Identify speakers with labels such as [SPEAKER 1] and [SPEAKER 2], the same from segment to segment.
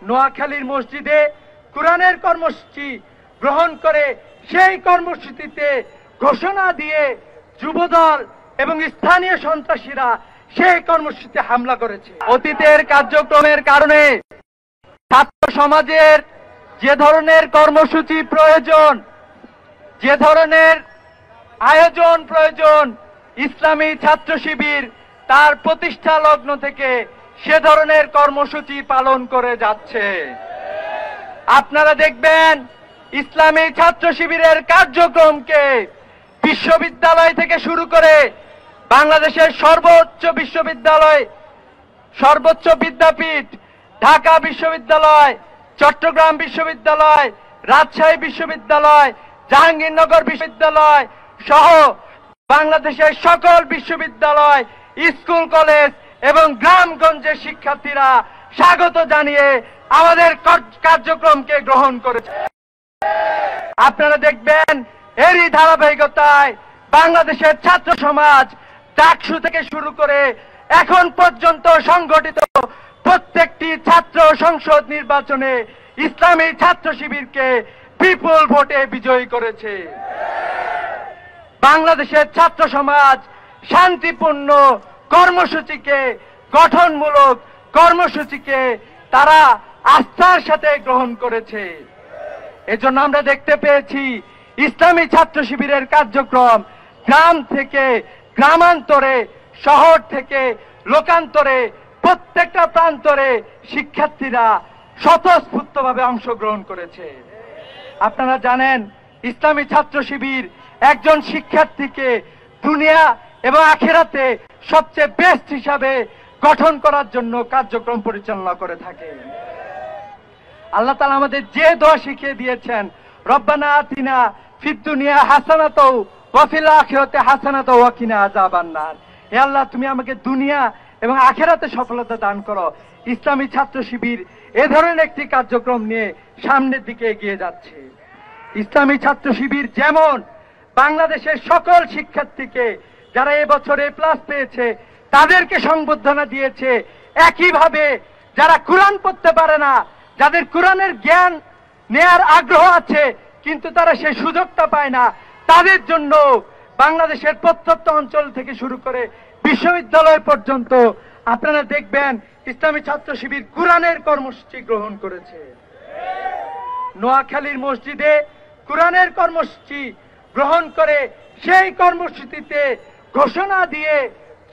[SPEAKER 1] নোয়াখালীর মসজিদে কোরআনের কর্মসূচি গ্রহণ করে সেই কর্মসূচিতে ঘোষণা দিয়ে যুবদল এবং স্থানীয় সন্ত্রাসীরা সেই কর্মসূচিতে হামলা করেছে। অতীতের কার্যক্রমের কারণে ছাত্র সমাজের যে ধরনের কর্মসূচি প্রয়োজন, যে ধরনের আয়োজন প্রয়োজন, ইসলামী ছাত্র শিবির তার প্রতিষ্ঠা লগ্ন থেকে সে ধরনের কর্মসূচি পালন করে যাচ্ছে। আপনারা দেখবেন ইসলামী ছাত্র শিবিরের কার্যক্রমকে বিশ্ববিদ্যালয় থেকে শুরু করে বাংলাদেশের সর্বোচ্চ বিশ্ববিদ্যালয়, সর্বোচ্চ বিদ্যাপীঠ, ঢাকা বিশ্ববিদ্যালয়, চট্টগ্রাম বিশ্ববিদ্যালয়, রাজশাহী বিশ্ববিদ্যালয়, জাহাঙ্গীরনগর বিশ্ববিদ্যালয় সহ বাংলাদেশের সকল বিশ্ববিদ্যালয়, স্কুল, কলেজ এবং গ্রামগঞ্জের শিক্ষার্থীরা স্বাগত জানিয়ে আমাদের কার্যক্রমকে গ্রহণ করেছে। আপনারা দেখবেন এরই ধারাবাহিকতায় বাংলাদেশের ছাত্র সমাজ ডাকসু থেকে শুরু করে এখন পর্যন্ত সংগঠিত প্রত্যেকটি ছাত্র সংসদ নির্বাচনে ইসলামী ছাত্র শিবিরকে বিপুল ভোটে বিজয়ী করেছে। বাংলাদেশের ছাত্র সমাজ শান্তিপূর্ণ কর্মসূচিকে, গঠনমূলক কর্মসূচিকে তারা আস্থার সাথে গ্রহণ করেছে। এজন্য আমরা দেখতে পেয়েছি ইসলামী ছাত্র শিবিরের কার্যক্রম গ্রাম থেকে গ্রামান্তরে, শহর থেকে লোকান্তরে, প্রত্যেকটা প্রান্তরে শিক্ষার্থীরা স্বতঃস্ফূর্তভাবে অংশগ্রহণ করেছে। আপনারা জানেন ইসলামী ছাত্র শিবির একজন শিক্ষার্থীকে দুনিয়া এবং আখিরাতে সবচেয়ে বেস্ট হিসাবে গঠন করার জন্য কার্যক্রম পরিচালনা করে থাকে। আল্লাহ তাআলা আমাদের যে দোয়া শিখিয়ে দিয়েছেন, রব্বানা আতিনা ফিদ দুনিয়া হাসানাতাও ওয়া ফিল আখিরাতি হাসানাতাও ওয়া কিনা আযাবান নার। হে আল্লাহ, তুমি আমাকে দুনিয়া এবং আখিরাতে সফলতা দান করো। ইসলামী ছাত্র শিবির এ ধরনের একটি কার্যক্রম নিয়ে সামনের দিকে এগিয়ে যাচ্ছে। ইসলামী ছাত্র শিবির যেমন বাংলাদেশের সকল শিক্ষার্থীকে যারা এবছর এ প্লাস পেয়েছে তাদেরকে সংবর্ধনা দিয়েছে, একইভাবে যারা কোরআন পড়তে পারে না, যাদের কোরআনের জ্ঞান নেয়ার আগ্রহ আছে কিন্তু তারা সেই সুযোগটা পায় না, তাদের জন্য বাংলাদেশের প্রত্যন্ত অঞ্চল থেকে শুরু করে বিশ্ববিদ্যালয় পর্যন্ত আপনারা দেখবেন ইসলামী ছাত্র শিবির কোরআনের কর্মসূচি গ্রহণ করেছে। নোয়াখালীর মসজিদে কোরআনের কর্মসূচি গ্রহণ করে সেই কর্মসূচিতে ঘোষণা দিয়ে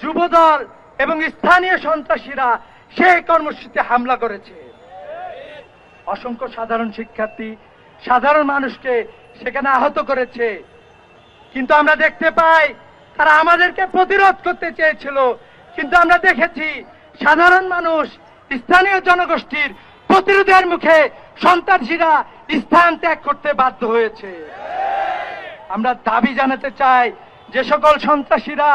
[SPEAKER 1] যুবদল এবং স্থানীয় সন্ত্রাসীরা সেই কর্মসূচিতে হামলা করেছে। অসংখ্য সাধারণ শিক্ষার্থী, সাধারণ মানুষকে সেখানে আহত করেছে। কিন্তু আমরা দেখতে পাই তারা আমাদেরকে প্রতিরোধ করতে চেয়েছিল, কিন্তু আমরা দেখেছি সাধারণ মানুষ, স্থানীয় জনগোষ্ঠীর প্রতিরোধের মুখে সন্ত্রাসীরা স্থান ত্যাগ করতে বাধ্য হয়েছে। আমরা দাবি জানাতে চাই, যে সকল সন্ত্রাসীরা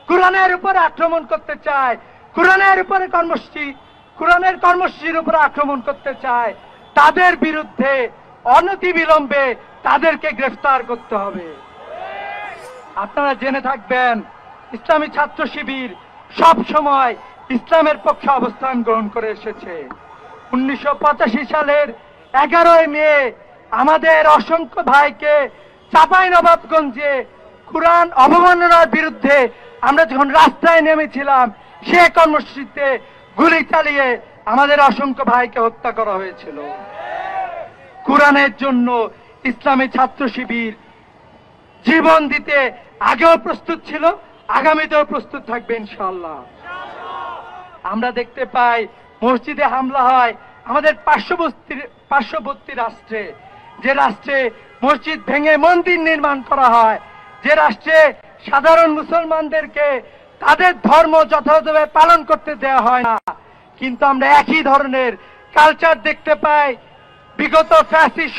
[SPEAKER 1] কোরআনের উপরে আক্রমণ করতে চায়, কোরআনের কর্মসূচির উপরে আক্রমণ করতে চায়, তাদের বিরুদ্ধে অনতিবিলম্বে তাদেরকে গ্রেফতার করতে হবে। আপনারা জেনে থাকবেন ইসলামী ছাত্র শিবির সব সময় ইসলামের পক্ষে অবস্থান গ্রহণ করে এসেছে। 1985 সালের 11 মে আমাদের অসংখ্য ভাইকে চাঁপাইনবাবগঞ্জে কোরআন অবমাননার বিরুদ্ধে আমরা যখন রাস্তায় নেমেছিলাম, সে কর্মসূচিতে গুলি চালিয়ে আমাদের অসংখ্য ভাইকে হত্যা করা হয়েছিল। কোরআনের জন্য ইসলামী ছাত্র শিবির জীবন দিতে আগেও প্রস্তুত ছিল, আগামীতেও প্রস্তুত থাকবে ইনশাআল্লাহ। আমরা দেখতে পাই মসজিদে হামলা হয় আমাদের পার্শ্ববর্তী রাষ্ট্রে, যে রাষ্ট্রে মসজিদ ভেঙে মন্দির নির্মাণ করা হয়, যে রাষ্ট্রে সাধারণ মুসলমানদেরকে তাদের ধর্ম যথাযথভাবে পালন করতে দেওয়া হয় না। কিন্তু আমরা একই ধরনের কালচার দেখতে পাই বিগত ফ্যাসিস্ট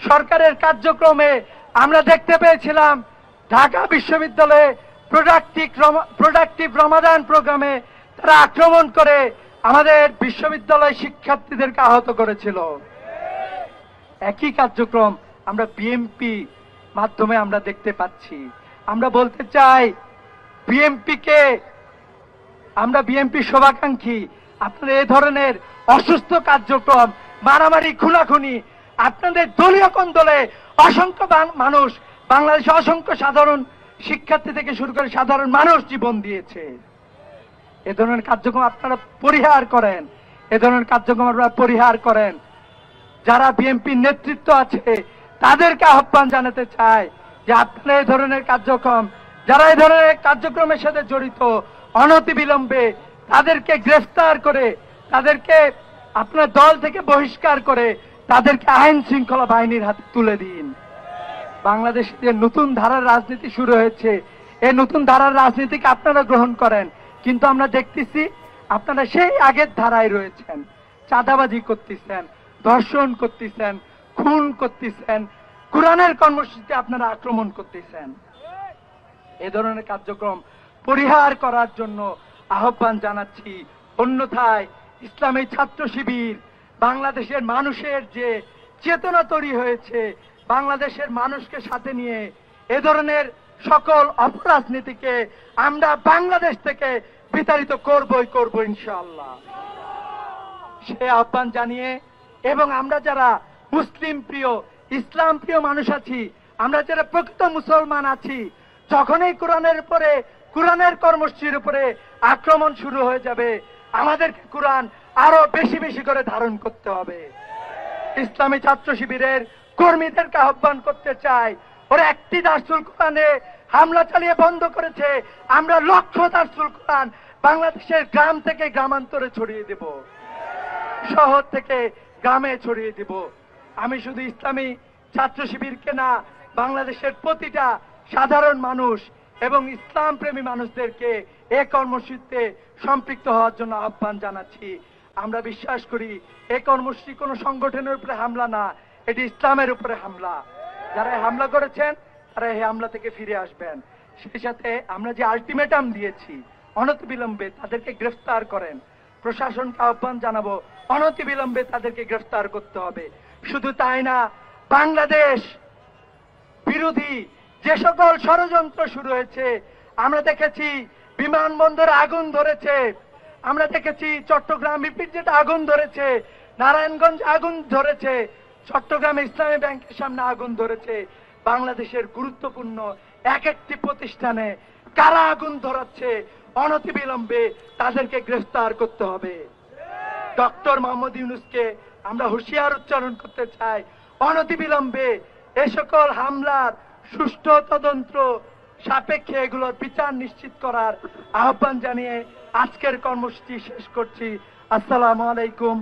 [SPEAKER 1] সরকারের কার্যক্রমে। আমরা দেখতে পেয়েছিলাম ঢাকা বিশ্ববিদ্যালয়ে প্রোডাক্টিভ রমাদান প্রোগ্রামে তারা আক্রমণ করে আমাদের বিশ্ববিদ্যালয় শিক্ষার্থীদেরকে আহত করেছিল। একই কার্যক্রম আমরা বিএমপি মাধ্যমে আমরা দেখতে পাচ্ছি। আমরা বলতে চাই বিএমপি শুভাকাঙ্ক্ষী, আপনাদের এই ধরনের অসুস্থ কার্যক্রম, মারামারি, খুনাখুনি, আপনাদের দলীয় কোন্দলে অসংখ্য মানুষ, বাংলাদেশে অসংখ্য সাধারণ শিক্ষার্থী থেকে শুরু করে সাধারণ মানুষ জীবন দিয়েছে। এ ধরনের কার্যক্রম আপনারা পরিহার করেন, এ ধরনের কার্যক্রম আপনারা পরিহার করেন। যারা বিএনপির নেতৃত্ব আছে তাদেরকে আহ্বান জানাতে চাই যে আপনারা এই ধরনের কার্যক্রম, যারা এই ধরনের কার্যক্রমের সাথে জড়িত, অনতিবিলম্বে তাদেরকে গ্রেফতার করে, তাদেরকে আপনার দল থেকে বহিষ্কার করে তাদেরকে আইন শৃঙ্খলা বাহিনীর হাতে তুলে দিন। বাংলাদেশে যে নতুন ধারার রাজনীতি শুরু হয়েছে, এই নতুন ধারার রাজনীতিকে আপনারা গ্রহণ করেন, কিন্তু আমরা দেখতেছি আপনারা সেই আগের ধারায় রয়েছেন। চাঁদাবাজি করতেছেন, ধর্ষণ করতেছেন, খুন করতেছেন, কোরআনের কর্মসূচিতে আপনারা আক্রমণ করতেছেন। এ ধরনের কার্যক্রম পরিহার করার জন্য আহ্বান জানাচ্ছি। অন্যথায় ইসলামী ছাত্র শিবির বাংলাদেশের মানুষের যে চেতনা তৈরি হয়েছে, বাংলাদেশের মানুষকে সাথে নিয়ে এ ধরনের সকল অপরাজনীতিকে আমরা বাংলাদেশ থেকে বিতাড়িত করব ইনশাআল্লাহ। সে আহ্বান জানিয়ে, এবং আমরা যারা মুসলিম প্রিয়, ইসলাম প্রিয় মানুষ আছি, আমরা যারা প্রকৃত মুসলমান আছি, যখনই কোরআনের উপরে, কোরআনের কর্মসূচির উপরে আক্রমণ শুরু হয়ে যাবে, আমাদেরকে কোরআন আরো বেশি বেশি করে ধারণ করতে হবে। ইসলামী ছাত্র শিবিরের কর্মীদেরকে আহ্বান করতে চাই, ওরা একটি দারসুল কোরআনে হামলা চালিয়ে বন্ধ করেছে, আমরা লক্ষ দারসুল কোরআন বাংলাদেশের গ্রাম থেকে গ্রামান্তরে ছড়িয়ে দেব, শহর থেকে গ্রামে ছড়িয়ে দেব। আমি শুধু ইসলামী ছাত্র শিবিরকে না, বাংলাদেশের প্রতিটা সাধারণ মানুষ এবং ইসলাম প্রেমী মানুষদেরকে এ কর্মসূচিতে সম্পৃক্ত হওয়ার জন্য আহ্বান জানাচ্ছি। আমরা বিশ্বাস করি এই কর্মসূচি কোনো সংগঠনের উপরে হামলা না, এটি ইসলামের উপরে হামলা। যারা হামলা করেছেন তারা এই হামলা থেকে ফিরে আসবেন। সেই সাথে আমরা যে আলটিমেটাম দিয়েছি, অনতিবিলম্বে তাদেরকে গ্রেফতার করেন। প্রশাসনকে আহ্বান জানাবো, অনতিবিলম্বে তাদেরকে গ্রেফতার করতে হবে। শুধু তাই না, বাংলাদেশ বিরোধী যে সকল ষড়যন্ত্র শুরু হয়েছে, আমরা দেখেছি বিমানবন্দরে আগুন ধরেছে, আমরা দেখেছি চট্টগ্রাম ইপিজেড আগুন ধরেছে, নারায়ণগঞ্জ আগুন ধরেছে, চট্টগ্রামে ইসলামী ব্যাংকের সামনে আগুন ধরেছে। বাংলাদেশের গুরুত্বপূর্ণ এক একটি প্রতিষ্ঠানে কারা আগুন ধরাচ্ছে, অনতিবিলম্বে তাদেরকে গ্রেফতার করতে হবে। ডক্টর মোহাম্মদ ইউনূসকে আমরা হুঁশিয়ার উচ্চারণ করতে চাই, অনতিবিলম্বে এ সকল হামলার সুষ্ঠু তদন্ত সাপেক্ষে এগুলোর বিচার নিশ্চিত করার আহ্বান জানিয়ে আজকের কর্মসূচি শেষ করছি। আসসালামু আলাইকুম।